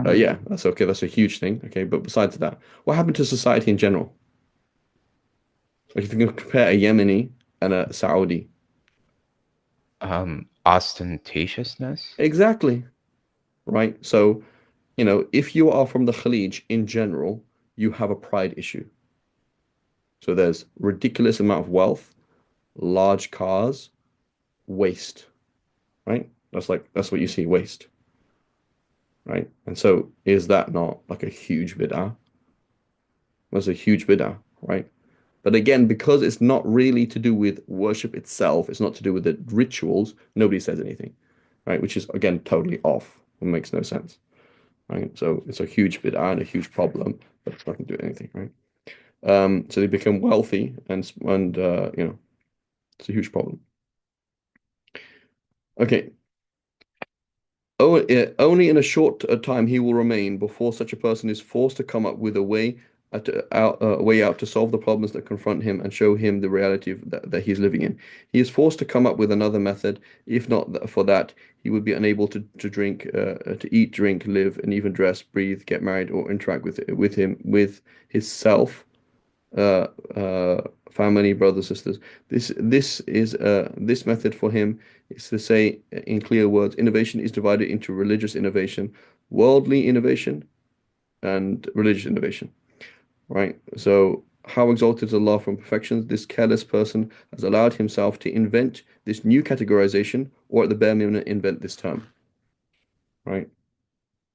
Yeah, that's okay. That's a huge thing. Okay, but besides that, what happened to society in general? Like if you can compare a Yemeni and a Saudi. Ostentatiousness. Exactly, right? So, if you are from the Khalij in general, you have a pride issue. So there's ridiculous amount of wealth, large cars, waste, right? That's what you see, waste, right? And so is that not like a huge bid'ah? That's a huge bid'ah, right? But again, because it's not really to do with worship itself, it's not to do with the rituals, nobody says anything, right? Which is, again, totally off. It makes no sense, right? So it's a huge bid'ah and a huge problem, but it's not going to do anything, right? So they become wealthy and it's a huge problem. Okay. Oh, only in a short time he will remain before such a person is forced to come up with a way a way out to solve the problems that confront him and show him the reality that he's living in. He is forced to come up with another method. If not for that, he would be unable to drink, to eat, drink, live, and even dress, breathe, get married, or interact with his self, uh, family, brothers, sisters. This method for him is to say in clear words, innovation is divided into religious innovation, worldly innovation, and religious innovation. Right? So, how exalted is Allah from perfection? This careless person has allowed himself to invent this new categorization, or at the bare minimum, invent this term. Right?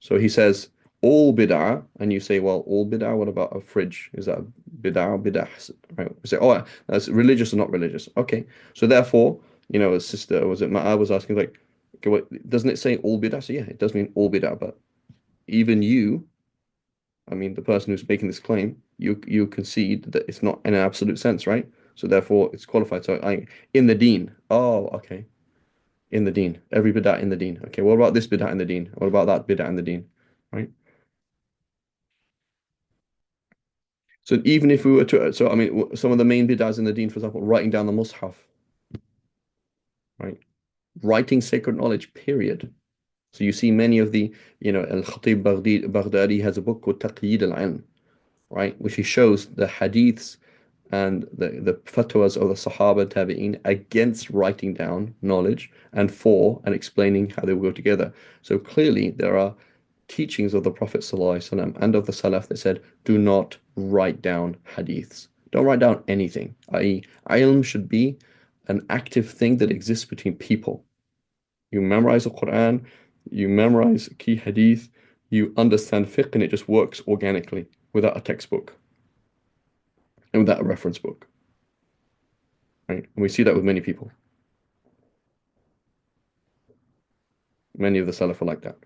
So he says all bid'ah, and you say, well, all bid'ah, what about a fridge? Is that bid'ah, bid'ah? Right? We say, oh, that's religious or not religious? Okay. So therefore, a sister, was it Ma'a was asking, like, okay, doesn't it say all bid'ah? So yeah, it does mean all bid'ah, but even you, I mean, the person who's making this claim, you concede that it's not in an absolute sense, right? So therefore, it's qualified. So in the deen. Oh, okay. In the deen. Every bid'ah in the deen. Okay, what about this bid'ah in the deen? What about that bid'ah in the deen? Right? So even if we were to, so I mean, some of the main bid'ahs in the deen, for example, writing down the mushaf, right? Writing sacred knowledge, period. So you see many of the, Al-Khatib Baghdadi has a book called Taqyid al-Ilm, right? Which he shows the hadiths and the fatwas of the Sahaba Tabi'in against writing down knowledge and for and explaining how they will go together. So clearly there are teachings of the Prophet ﷺ and of the Salaf that said, do not write down hadiths. Don't write down anything, i.e., ilm should be an active thing that exists between people. You memorize the Quran, you memorize key hadith, you understand fiqh, and it just works organically without a textbook and without a reference book. Right? And we see that with many people. Many of the Salaf are like that.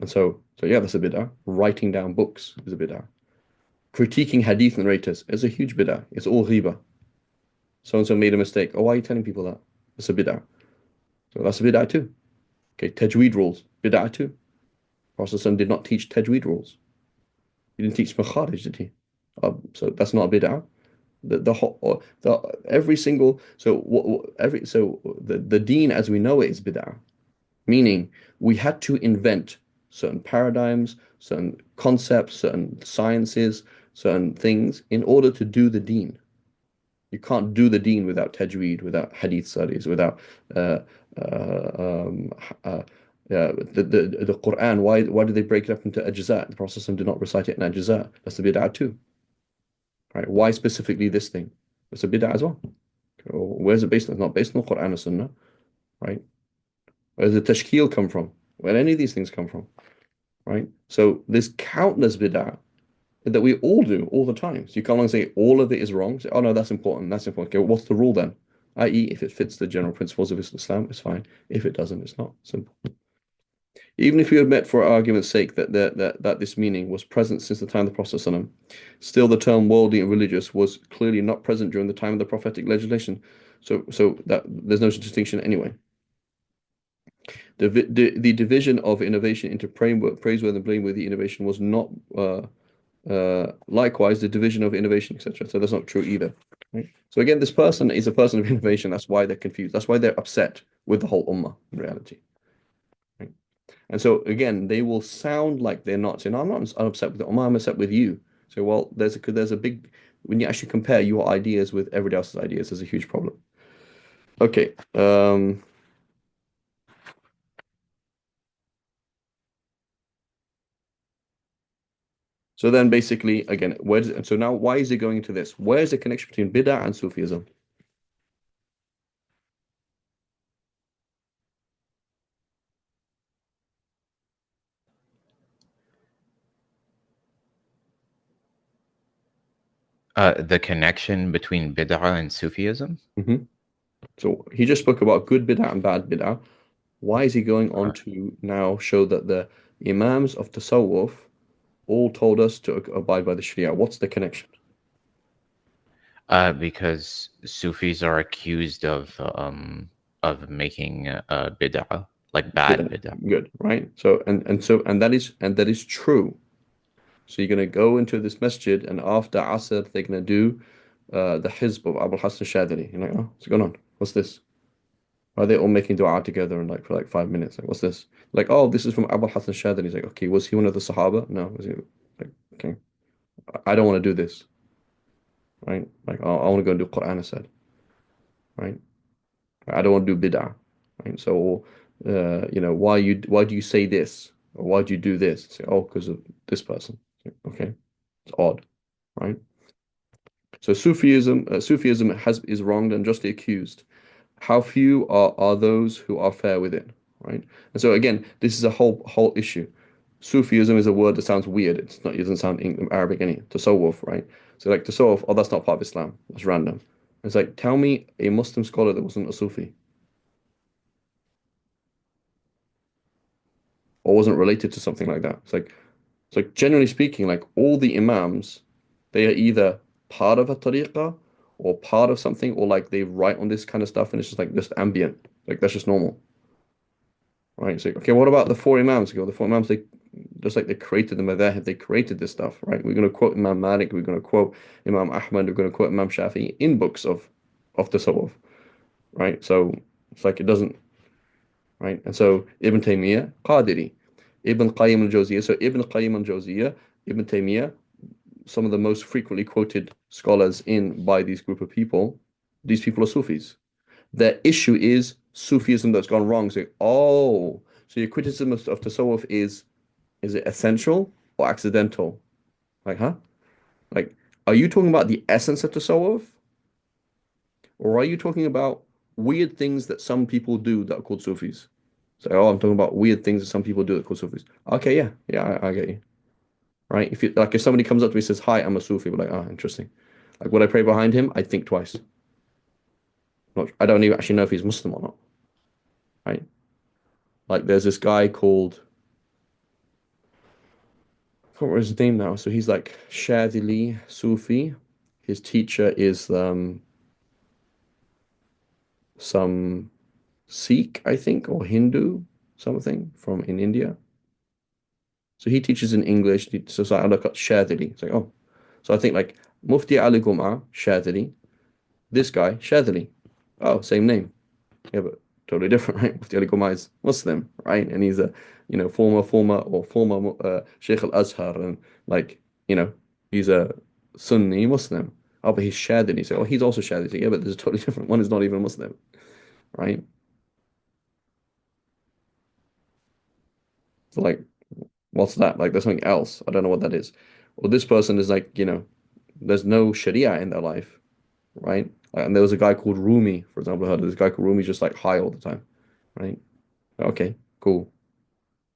And so yeah, that's a bid'ah. Writing down books is a bid'ah. Critiquing hadith narrators is a huge bid'ah. It's all ghibah. So-and-so made a mistake. Oh, why are you telling people that? It's a bid'ah. So that's a bid'ah too. Okay, tajweed rules, bid'ah too. Prophet ﷺ did not teach tajweed rules. He didn't teach makharij, did he? So that's not a bid'ah. The whole, the every single so every so the deen as we know it is bid'ah, meaning we had to invent certain paradigms, certain concepts, certain sciences, certain things in order to do the deen. You can't do the deen without tajweed, without hadith studies, without uh, uh, um, uh, the Quran. Why did they break it up into ajza? The Prophet ﷺ did not recite it in ajza. That's a bid'ah too, right? Why specifically this thing? It's a bid'ah as well. Where's it based on? It's not based on the Quran or Sunnah, right? Where does the tashkil come from? Where any of these things come from, right? So there's countless bid'ah that we all do all the time. So you can't say all of it is wrong. Say, oh no, that's important. That's important. Okay, well, what's the rule then? I.e., if it fits the general principles of Islam, it's fine. If it doesn't, it's not. Simple. Even if you admit, for argument's sake, that this meaning was present since the time of the Prophet ﷺ, still the term worldly and religious was clearly not present during the time of the prophetic legislation. So that there's no such distinction anyway. The division of innovation into praiseworthy and blameworthy innovation was not likewise the division of innovation, etc. So that's not true either. Right? So again, this person is a person of innovation. That's why they're confused. That's why they're upset with the whole ummah in reality. Right? And so again, they will sound like they're not saying, "No, I'm not upset with the ummah. I'm upset with you." So well, there's a big when you actually compare your ideas with everybody else's ideas, there's a huge problem. Okay. So then basically, again, so now why is it going into this? Where's the connection between bid'ah and Sufism? The connection between bid'ah and Sufism? So he just spoke about good bid'ah and bad bid'ah. Why is he going on Uh, to now show that the Imams of Tasawwuf all told us to abide by the Sharia? What's the connection? because Sufis are accused of making bid'ah, like bad Bid'ah. bid'ah. Good, right? So and that is true. So you're going to go into this masjid, and after Asr, they're going to do the Hizb of Abu Hassan Shadili. You're like, oh, what's going on? What's this? Are they all making dua together and like for like 5 minutes? Like, what's this? Like, oh, this is from Abu Hassan Shadili. He's like, okay, was he one of the Sahaba? No. Was he like, okay, I don't want to do this, right? Like, I want to go and do Quran instead, right? I don't want to do bid'ah, right? So, why do you say this? Or why do you do this? Say, oh, because of this person. Okay, it's odd, right? So Sufism is wronged and justly accused. How few are those who are fair with it, right? And so again, this is a whole issue. Sufism is a word that sounds weird. It doesn't sound Arabic any. Tasawwuf, right? So like tasawwuf, oh, that's not part of Islam. That's random. It's like, tell me a Muslim scholar that wasn't a Sufi or wasn't related to something like that. It's like generally speaking, like all the Imams, they are either part of a tariqah or part of something, or like they write on this kind of stuff and it's just like just ambient. Like that's just normal. Right? So, okay, what about the four Imams? The four Imams, they just like they created the madhahib, they created this stuff, right? We're going to quote Imam Malik, we're going to quote Imam Ahmad, we're going to quote Imam Shafi'i in books of tasawwuf, right? So it's like it doesn't, right? And so Ibn Taymiyyah, Qadiri, Ibn Qayyim al-Jawziyah. So Ibn Qayyim al-Jawziyah, Ibn Taymiyyah, some of the most frequently quoted scholars in by these group of people, these people are Sufis. Their issue is Sufism that's gone wrong. So, oh, so your criticism of Tasawwuf is it essential or accidental? Like, huh? Like, are you talking about the essence of Tasawwuf? Or are you talking about weird things that some people do that are called Sufis? So, oh, I'm talking about weird things that some people do that are called Sufis. Okay, yeah, I get you. Right? If somebody comes up to me and says, "Hi, I'm a Sufi," we're like, "Oh, interesting." Like, would I pray behind him? I think twice. I don't even actually know if he's Muslim or not. Right? Like, there's this guy called I can't remember his name now. So he's like Shadili Sufi. His teacher is some Sikh, I think, or Hindu, something from in India. So he teaches in English. So I look at Shadili. It's like, oh. So I think like Mufti Ali Gumar, Shadili. This guy, Shadili. Oh, same name. Yeah, but totally different, right? Mufti Ali Gumar is Muslim, right? And he's a, former Sheikh Al-Azhar, and like, you know, he's a Sunni Muslim. Oh, but he's Shadili. So, oh, he's also Shadili. Yeah, but there's a totally different one. Is not even Muslim, right? So, like, what's that? Like, there's something else. I don't know what that is. Well, this person is like, there's no Sharia in their life, right? And there was a guy called Rumi, for example. I heard of this guy called Rumi, just like high all the time, right? Okay, cool.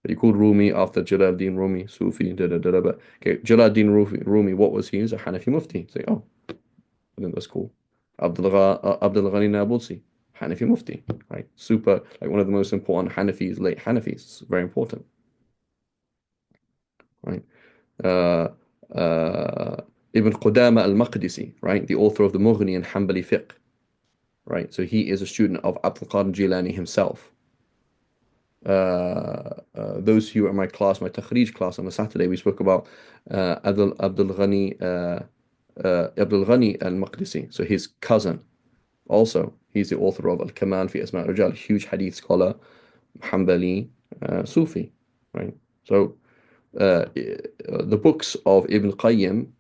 But he called Rumi after Jalaluddin Rumi, Sufi, da da da da. But okay, Jalaluddin Rumi, what was he? He was a Hanafi Mufti. It's like, oh, I think that's cool. Abdul Ghani Nabulsi, Hanafi Mufti, right? Super, like one of the most important Hanafis, late Hanafis. It's very important, right? Uh, uh, Ibn Qudama al-Maqdisi, right? The author of the Mughni and Hanbali fiqh, right? So he is a student of Abdul Qadir Jilani himself. Those who are in my class, my Takhrij class on a Saturday, we spoke about Abdul Ghani al-Maqdisi, so his cousin. Also, he's the author of Al-Kamal fi Asma' al-Rijal, huge hadith scholar, Hanbali, Sufi, right? So the books of Ibn Qayyim,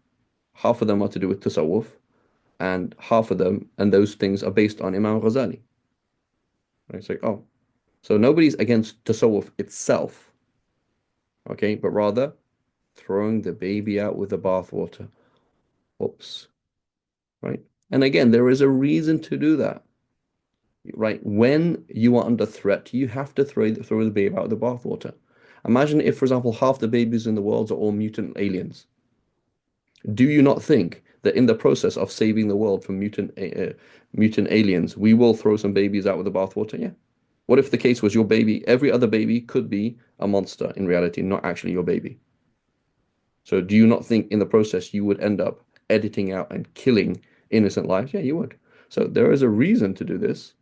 half of them are to do with tasawwuf, and half of them, and those things are based on Imam Ghazali. Right? It's like, oh, so nobody's against tasawwuf itself, okay, but rather throwing the baby out with the bathwater. Oops, right? And again, there is a reason to do that, right? When you are under threat, you have to throw the baby out with the bathwater. Imagine if, for example, half the babies in the world are all mutant aliens. Do you not think that in the process of saving the world from mutant aliens, we will throw some babies out with the bathwater? Yeah. What if the case was your baby, every other baby could be a monster in reality, not actually your baby? So do you not think in the process you would end up editing out and killing innocent lives? Yeah, you would. So there is a reason to do this.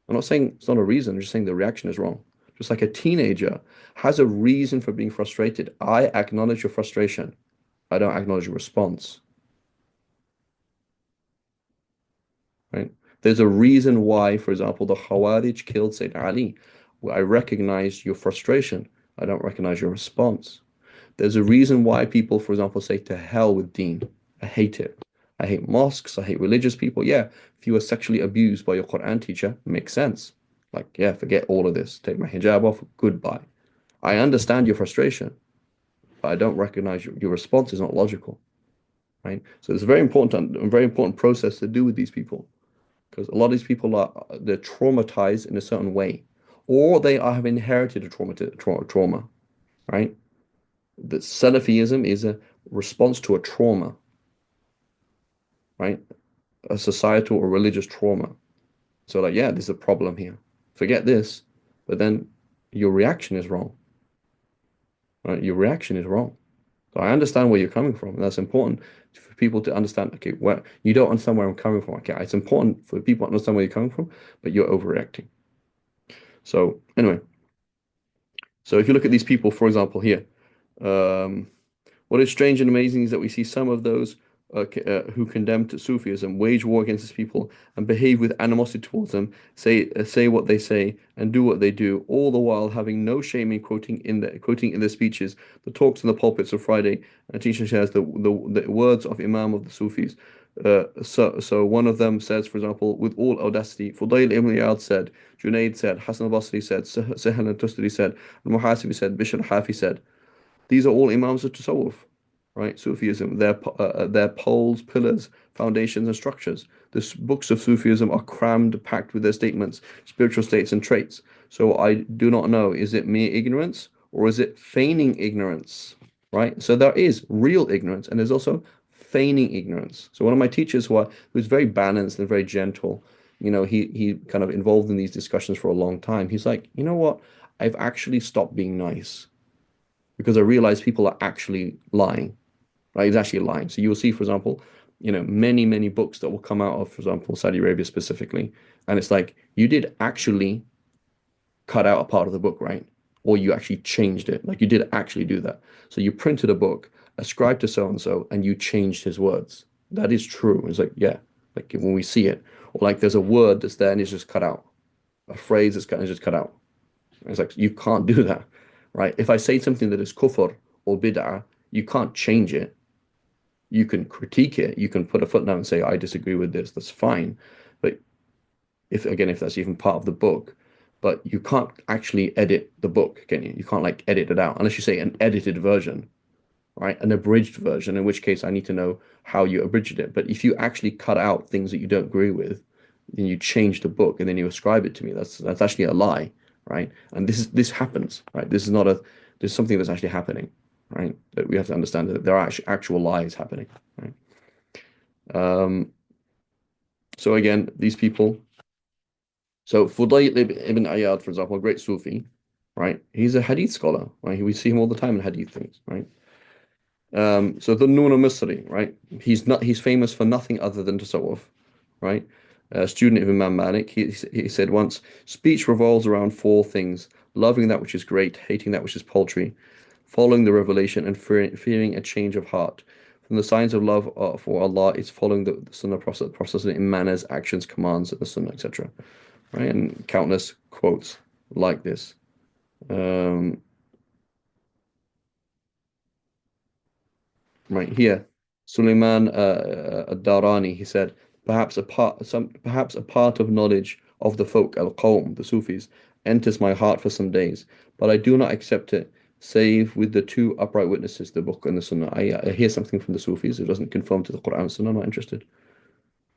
I'm not saying it's not a reason, I'm just saying the reaction is wrong. Just like a teenager has a reason for being frustrated. I acknowledge your frustration. I don't acknowledge your response, right? There's a reason why, for example, the Khawarij killed Sayyidina Ali. Well, I recognize your frustration. I don't recognize your response. There's a reason why people, for example, say to hell with deen. I hate it. I hate mosques. I hate religious people. Yeah, if you were sexually abused by your Quran teacher, it makes sense. Like, yeah, forget all of this. Take my hijab off. Goodbye. I understand your frustration, but I don't recognize your response is not logical, right? So it's a very important process to do with these people because a lot of these people they're traumatized in a certain way, or they have inherited a trauma, right? That Salafism is a response to a trauma, right? A societal or religious trauma. So like, yeah, there's a problem here. Forget this, but then your reaction is wrong, right? Your reaction is wrong. So I understand where you're coming from, and that's important for people to understand. Okay, where you don't understand where I'm coming from. Okay, it's important for people to understand where you're coming from, but you're overreacting. So anyway, so if you look at these people, for example, here, um, what is strange and amazing is that we see some of those who condemn to Sufism wage war against these people and behave with animosity towards them, say what they say and do what they do, all the while having no shame in quoting in their speeches the talks in the pulpits of Friday and teaching shares the words of Imam of the Sufis. So one of them says, for example, with all audacity, Fudail ibn Iyad said, Junaid said, Hassan al-Basri said, Sahel al-Tustari said, al-Muhasibi said, Bishr al-Hafi said. These are all Imams of Tasawwuf, right? Sufism, their poles, pillars, foundations, and structures. The books of Sufism are crammed, packed with their statements, spiritual states, and traits. So I do not know, is it mere ignorance or is it feigning ignorance, right? So there is real ignorance and there's also feigning ignorance. So one of my teachers who's very balanced and very gentle, he kind of involved in these discussions for a long time. He's like, you know what? I've actually stopped being nice because I realize people are actually lying, right? He's actually lying. So you will see, for example, many, many books that will come out of, for example, Saudi Arabia specifically. And it's like, you did actually cut out a part of the book, right? Or you actually changed it. Like you did actually do that. So you printed a book, ascribed to so and so, and you changed his words. That is true. It's like, yeah, like when we see it, or like there's a word that's there and it's just cut out, a phrase that's kind of just cut out. It's like you can't do that, right? If I say something that is kufr or bid'ah, you can't change it. You can critique it. You can put a footnote and say, I disagree with this. That's fine. But if that's even part of the book, but you can't actually edit the book, can you? You can't like edit it out unless you say an edited version, right? An abridged version, in which case I need to know how you abridged it. But if you actually cut out things that you don't agree with, then you change the book and then you ascribe it to me. That's actually a lie, right? And this happens, right? This is something that's actually happening, right? That we have to understand that there are actual lies happening, right? Um, so again, these people. So Fudayl ibn Iyad, for example, a great Sufi, right? He's a hadith scholar, right? We see him all the time in hadith things, right? So the Nun al-Misri, right? He's famous for nothing other than tasawwuf, right? A student of Imam Malik, he said once, speech revolves around four things: loving that which is great, hating that which is paltry, following the revelation, and fearing a change of heart. From the signs of love for Allah is following the Sunnah process in manners, actions, commands, and the Sunnah, etc. Right? And countless quotes like this. Um, Right here, Suleiman ad-Darani, he said, perhaps a part of knowledge of the folk, al-Qawm, the Sufis, enters my heart for some days, but I do not accept it, save with the two upright witnesses, the book and the Sunnah. I hear something from the Sufis, it doesn't conform to the Quran and Sunnah, I'm not interested.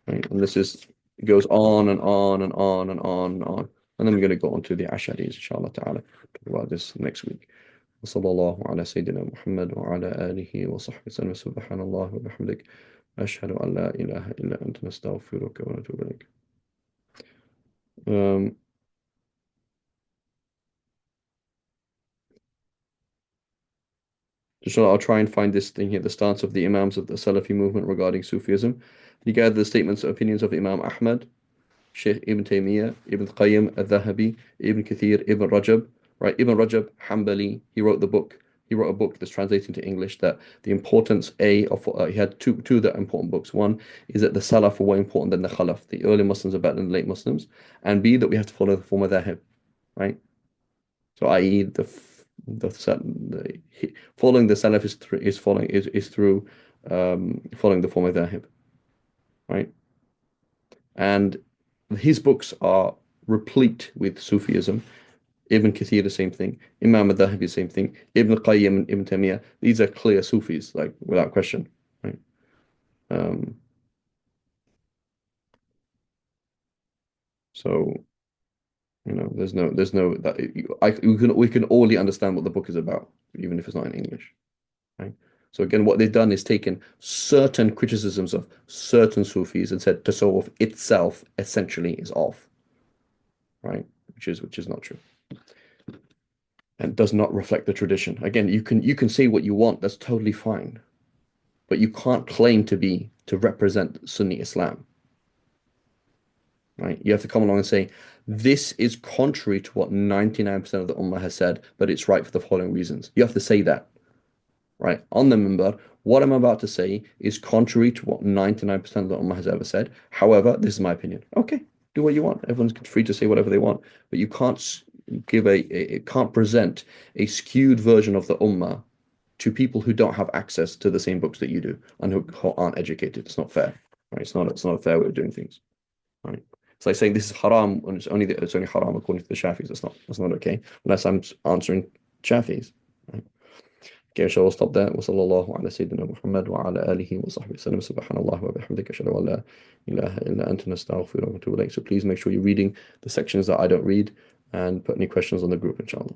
Right? And it goes on and on and on and on and on. And then we're going to go on to the Ash'aris, inshallah ta'ala, talk about this next week. وصلى الله على سيدنا محمد وعلى آله وصحبه وسلم سبحان الله وبحمدك أشهد أن لا إله إلا أنت نستغفرك ونتوب إليك. Um, I'll try and find this thing here, the stance of the Imams of the Salafi movement regarding Sufism. He gathered the statements and opinions of Imam Ahmad, Sheikh Ibn Taymiyyah, Ibn Qayyim al-Dhahabi, Ibn Kathir, Ibn Rajab, right? Ibn Rajab, Hanbali, he wrote the book, he wrote a book that's translated into English that the importance of he had two of the important books. One is that the Salaf were way important than the Khalaf. The early Muslims are better than the late Muslims, and B, that we have to follow the form of Madhahib, right? So, i.e., following the Salaf is through following the form of Madhahib, right? And his books are replete with Sufism. Ibn Kathir, the same thing. Imam al-Dhahabi, the same thing. Ibn Qayyim and Ibn Taymiyyah, these are clear Sufis, like without question, right? Um, so there's no that we can only understand what the book is about, even if it's not in English, right? So again, what they've done is taken certain criticisms of certain Sufis and said tasawwuf itself essentially is off, right? Which is not true and does not reflect the tradition. Again, you can say what you want, that's totally fine, but you can't claim to represent Sunni Islam, right? You have to come along and say, this is contrary to what 99% of the Ummah has said, but it's right for the following reasons. You have to say that, right? On the minbar, what I'm about to say is contrary to what 99% of the Ummah has ever said. However, this is my opinion. Okay, do what you want. Everyone's free to say whatever they want, but you can't can't present a skewed version of the Ummah to people who don't have access to the same books that you do and who aren't educated. It's not fair, right? It's not a fair way of doing things, right? It's like saying this is haram and it's only haram according to the Shafis. That's not okay unless I'm answering Shafis, right? Okay, shall we stop there? وصلى الله على سيدنا محمد وعلى آله وصحبه وسلم سبحان الله وبحمدك أشهد أن لا إله إلا أنت نستغفرك ونتوب إليك. So please make sure you're reading the sections that I don't read and put any questions on the group, inshallah.